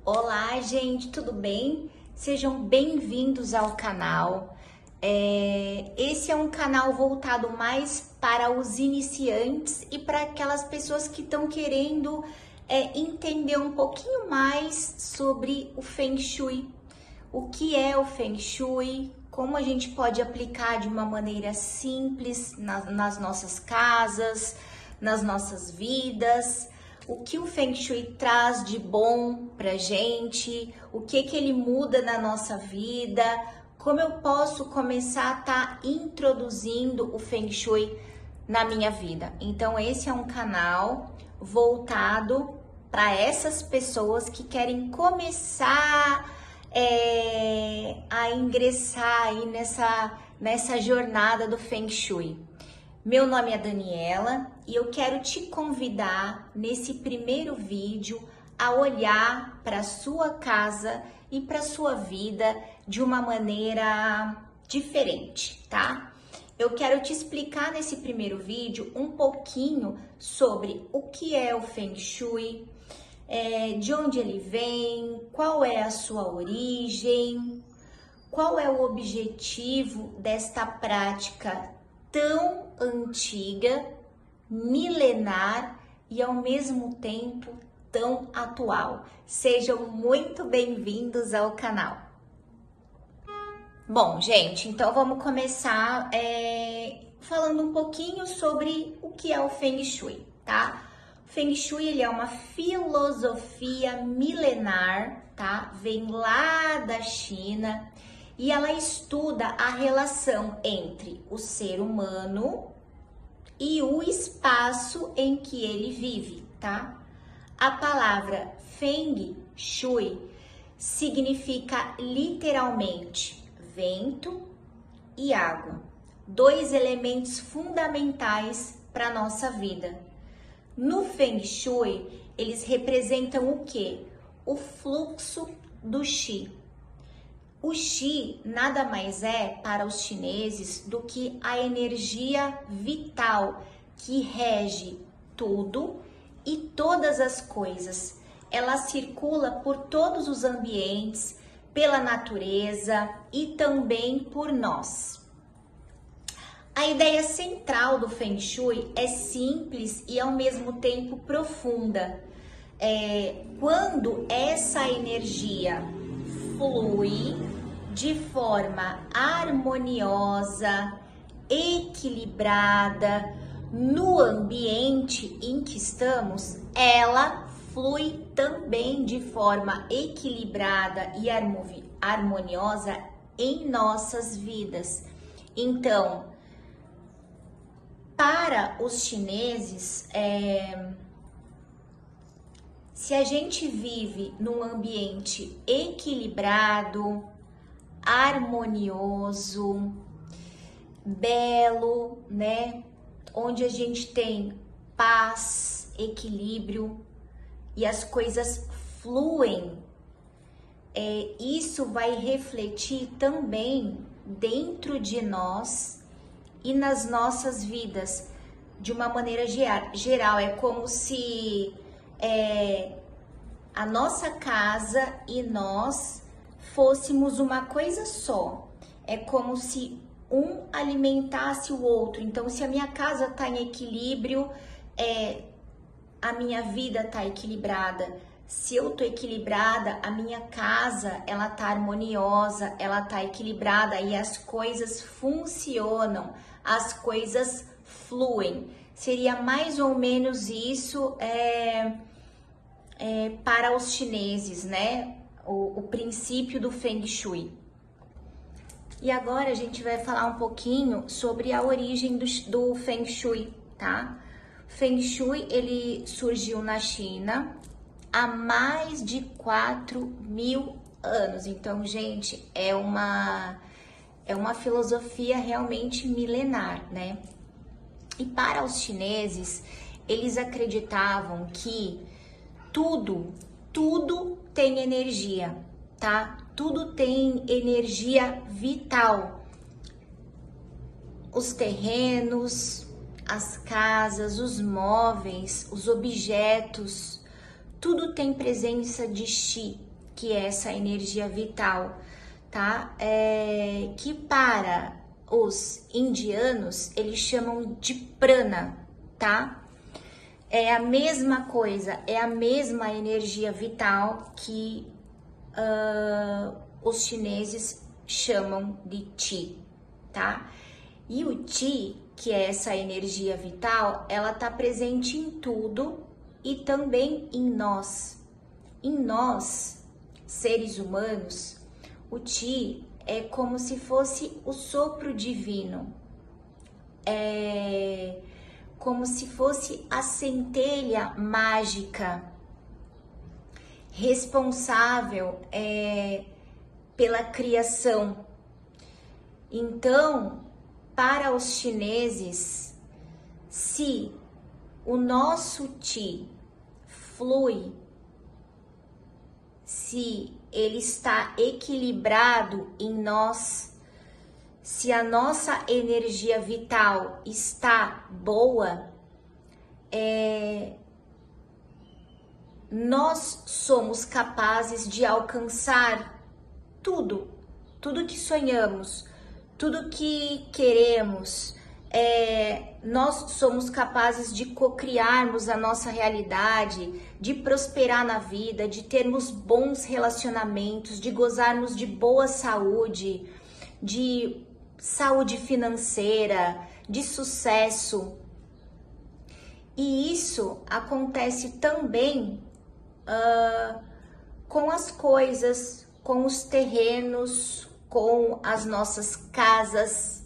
Olá, gente, tudo bem? Sejam bem-vindos ao canal. Esse é um canal voltado mais para os iniciantes e para aquelas pessoas que estão querendo entender um pouquinho mais sobre o Feng Shui. O que é o Feng Shui? Como a gente pode aplicar de uma maneira simples nas nossas casas, nas nossas vidas. O que o Feng Shui traz de bom pra gente, o que ele muda na nossa vida, como eu posso começar a estar introduzindo o Feng Shui na minha vida. Então esse é um canal voltado para essas pessoas que querem começar a ingressar aí nessa jornada do Feng Shui. Meu nome é Daniela e eu quero te convidar nesse primeiro vídeo a olhar para a sua casa e para a sua vida de uma maneira diferente, tá? Eu quero te explicar nesse primeiro vídeo um pouquinho sobre o que é o Feng Shui, de onde ele vem, qual é a sua origem, qual é o objetivo desta prática tão antiga, milenar e ao mesmo tempo tão atual. Sejam muito bem-vindos ao canal. Bom, gente, então vamos começar falando um pouquinho sobre o que é o Feng Shui, tá? O Feng Shui, ele é uma filosofia milenar, tá? Vem lá da China. E ela estuda a relação entre o ser humano e o espaço em que ele vive, tá? A palavra Feng Shui significa literalmente vento e água, dois elementos fundamentais para a nossa vida. No Feng Shui, eles representam o quê? O fluxo do Qi. O Qi nada mais é para os chineses do que a energia vital que rege tudo e todas as coisas. Ela circula por todos os ambientes, pela natureza e também por nós. A ideia central do Feng Shui é simples e ao mesmo tempo profunda. Quando essa energia flui de forma harmoniosa, equilibrada no ambiente em que estamos, ela flui também de forma equilibrada e harmoniosa em nossas vidas. Então, para os chineses, se a gente vive num ambiente equilibrado, harmonioso, belo, né? Onde a gente tem paz, equilíbrio e as coisas fluem, isso vai refletir também dentro de nós e nas nossas vidas de uma maneira geral. É como se a nossa casa e nós fôssemos uma coisa só. É como se um alimentasse o outro. Então, se a minha casa está em equilíbrio, a minha vida está equilibrada. Se eu estou equilibrada, a minha casa ela está harmoniosa, ela está equilibrada e as coisas funcionam, as coisas fluem. Seria mais ou menos isso para os chineses, né? O princípio do Feng Shui. E agora a gente vai falar um pouquinho sobre a origem do Feng Shui, tá? Feng Shui, ele surgiu na China há mais de 4.000 anos. Então, gente, é uma filosofia realmente milenar, né? E para os chineses, eles acreditavam que tudo tem energia, tá? Tudo tem energia vital. Os terrenos, as casas, os móveis, os objetos, tudo tem presença de Qi, que é essa energia vital, tá? Que para os indianos eles chamam de prana, tá? É a mesma coisa, é a mesma energia vital que os chineses chamam de Qi, tá? E o Qi, que é essa energia vital, ela tá presente em tudo e também em nós. Em nós, seres humanos, o Qi é como se fosse o sopro divino. É como se fosse a centelha mágica responsável pela criação. Então, para os chineses, se o nosso Qi flui, se ele está equilibrado em nós, se a nossa energia vital está boa, nós somos capazes de alcançar tudo que sonhamos, tudo que queremos. Nós somos capazes de cocriarmos a nossa realidade, de prosperar na vida, de termos bons relacionamentos, de gozarmos de boa saúde, de saúde financeira, de sucesso. E isso acontece também com as coisas, com os terrenos, com as nossas casas.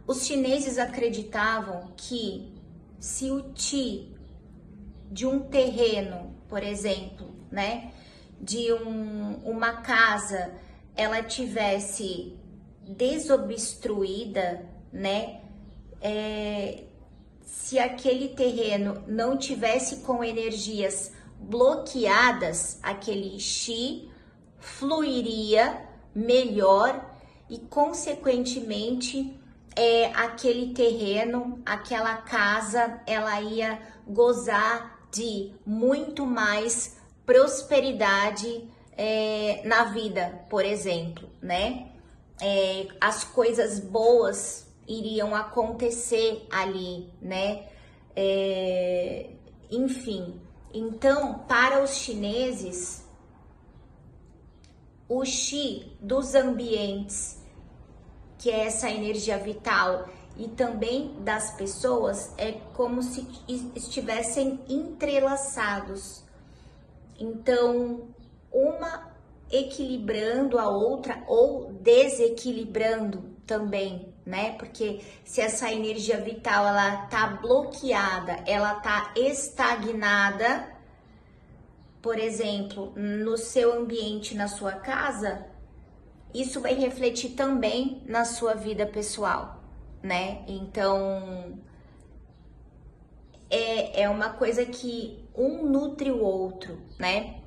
Os chineses acreditavam que se o Qi de um terreno, por exemplo, né, de uma casa, ela tivesse desobstruída, né, se aquele terreno não tivesse com energias bloqueadas, aquele Qi fluiria melhor e, consequentemente, aquele terreno, aquela casa, ela ia gozar de muito mais prosperidade na vida, por exemplo, né? As coisas boas iriam acontecer ali, né? Enfim, então, para os chineses, o Qi dos ambientes, que é essa energia vital, e também das pessoas, é como se estivessem entrelaçados. Então, uma equilibrando a outra ou desequilibrando também, né? Porque se essa energia vital ela tá bloqueada, ela tá estagnada, por exemplo, no seu ambiente, na sua casa, isso vai refletir também na sua vida pessoal, né? Então, é uma coisa que um nutre o outro, né?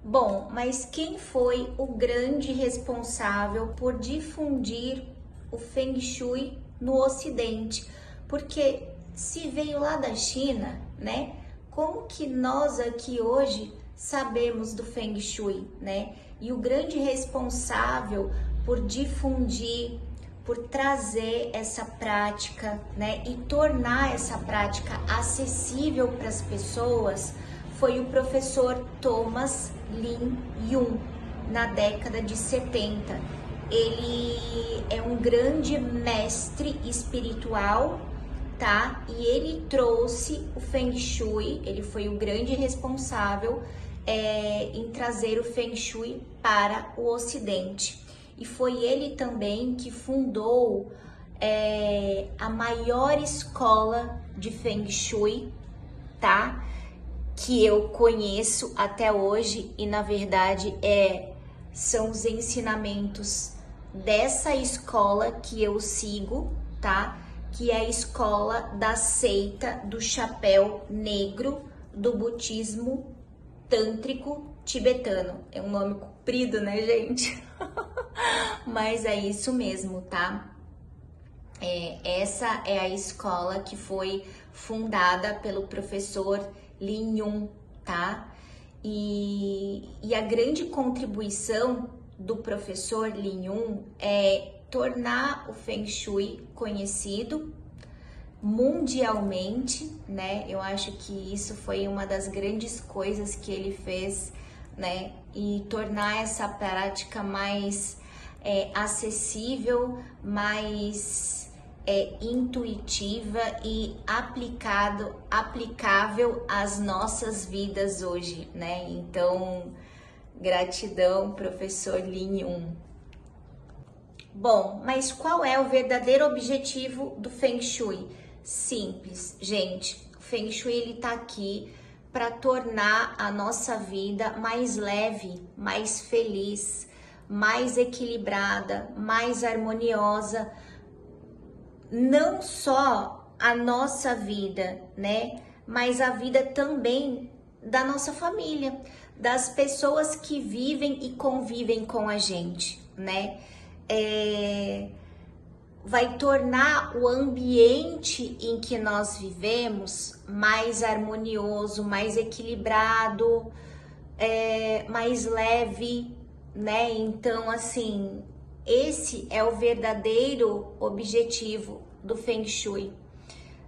Bom, mas quem foi o grande responsável por difundir o Feng Shui no Ocidente? Porque se veio lá da China, né? Como que nós aqui hoje sabemos do Feng Shui, né? E o grande responsável por difundir, por trazer essa prática, né? E tornar essa prática acessível para as pessoas foi o professor Thomas Lin Yun, na década de 70. Ele é um grande mestre espiritual, tá? E ele trouxe o Feng Shui, ele foi o grande responsável em trazer o Feng Shui para o Ocidente. E foi ele também que fundou a maior escola de Feng Shui, tá? Que eu conheço até hoje, e na verdade são os ensinamentos dessa escola que eu sigo, tá? Que é a escola da seita do chapéu negro do budismo tântrico tibetano. É um nome comprido, né, gente? Mas é isso mesmo, tá? Essa é a escola que foi fundada pelo professor Lin Yun, tá? E a grande contribuição do professor Lin Yun é tornar o Feng Shui conhecido mundialmente, né? Eu acho que isso foi uma das grandes coisas que ele fez, né? E tornar essa prática mais acessível, mais intuitiva e aplicável às nossas vidas hoje, né? Então, gratidão, professor Lin Yun. Bom, mas qual é o verdadeiro objetivo do Feng Shui? Simples, gente. O Feng Shui ele tá aqui para tornar a nossa vida mais leve, mais feliz, mais equilibrada, mais harmoniosa. Não só a nossa vida, né? Mas a vida também da nossa família, das pessoas que vivem e convivem com a gente, né? Vai tornar o ambiente em que nós vivemos mais harmonioso, mais equilibrado, mais leve, né? Então, assim, esse é o verdadeiro objetivo do Feng Shui,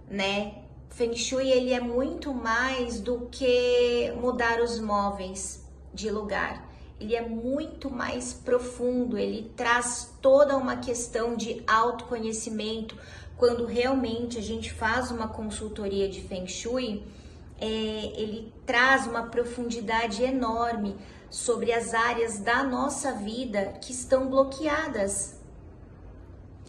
né? O Feng Shui, ele é muito mais do que mudar os móveis de lugar. Ele é muito mais profundo, ele traz toda uma questão de autoconhecimento. Quando realmente a gente faz uma consultoria de Feng Shui, ele traz uma profundidade enorme sobre as áreas da nossa vida que estão bloqueadas.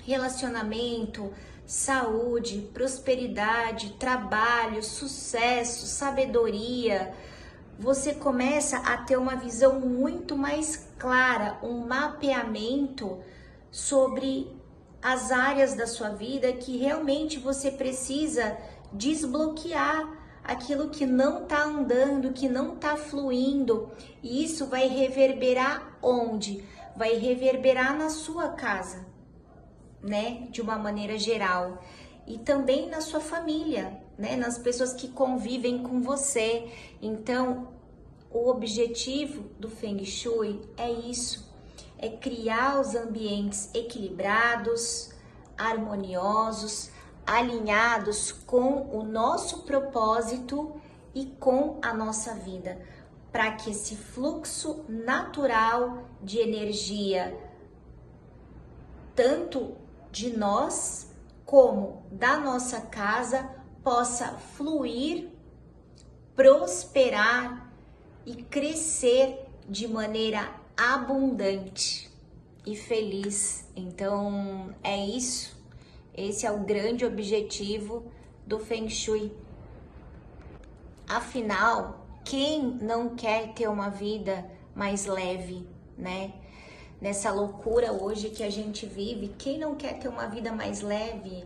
Relacionamento, saúde, prosperidade, trabalho, sucesso, sabedoria. Você começa a ter uma visão muito mais clara, um mapeamento sobre as áreas da sua vida que realmente você precisa desbloquear aquilo que não está andando, que não está fluindo. E isso vai reverberar onde? Vai reverberar na sua casa, né? De uma maneira geral. E também na sua família, né? Nas pessoas que convivem com você. Então, o objetivo do Feng Shui é isso, é criar os ambientes equilibrados, harmoniosos, alinhados com o nosso propósito e com a nossa vida, para que esse fluxo natural de energia, tanto de nós como da nossa casa, possa fluir, prosperar e crescer de maneira abundante e feliz. Então é isso, esse é o grande objetivo do Feng Shui. Afinal, quem não quer ter uma vida mais leve, né? Nessa loucura hoje que a gente vive, quem não quer ter uma vida mais leve,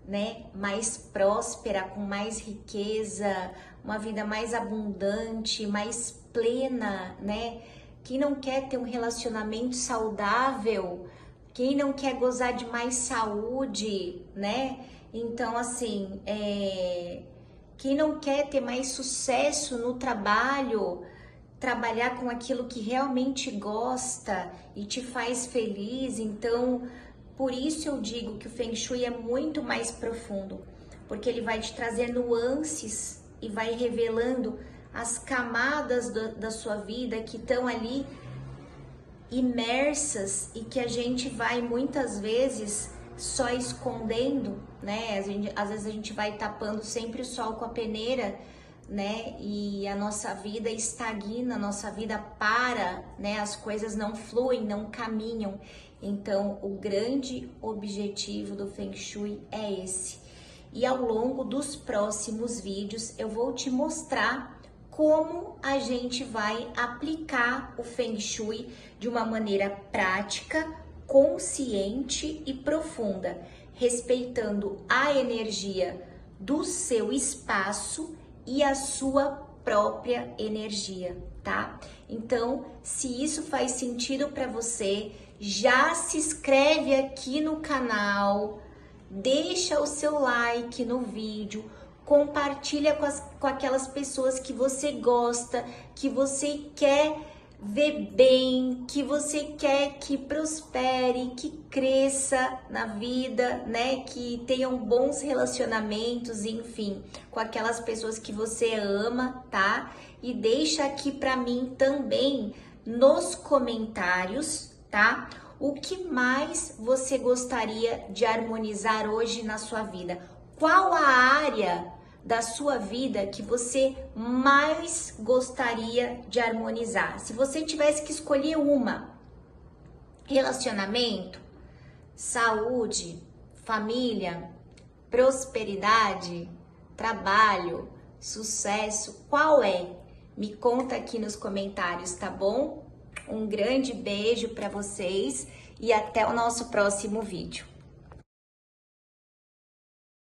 né? Mais próspera, com mais riqueza, uma vida mais abundante, mais plena, né? Quem não quer ter um relacionamento saudável? Quem não quer gozar de mais saúde, né? Então, assim, quem não quer ter mais sucesso no trabalho, trabalhar com aquilo que realmente gosta e te faz feliz? Então, por isso eu digo que o Feng Shui é muito mais profundo, porque ele vai te trazer nuances e vai revelando as camadas da sua vida que estão ali imersas e que a gente vai muitas vezes só escondendo, né? Às vezes a gente vai tapando sempre o sol com a peneira, né? E a nossa vida estagna, a nossa vida para, né? As coisas não fluem, não caminham. Então, o grande objetivo do Feng Shui é esse. E ao longo dos próximos vídeos eu vou te mostrar como a gente vai aplicar o Feng Shui de uma maneira prática, consciente e profunda, respeitando a energia do seu espaço e a sua própria energia, tá? Então, se isso faz sentido para você, já se inscreve aqui no canal, deixa o seu like no vídeo, compartilha com aquelas pessoas que você gosta, que você quer ver bem, que você quer que prospere, que cresça na vida, né? Que tenham bons relacionamentos, enfim, com aquelas pessoas que você ama, tá? E deixa aqui pra mim também nos comentários, tá? O que mais você gostaria de harmonizar hoje na sua vida? Qual a área da sua vida que você mais gostaria de harmonizar? Se você tivesse que escolher uma: relacionamento, saúde, família, prosperidade, trabalho, sucesso, qual é? Me conta aqui nos comentários, tá bom? Um grande beijo para vocês e até o nosso próximo vídeo.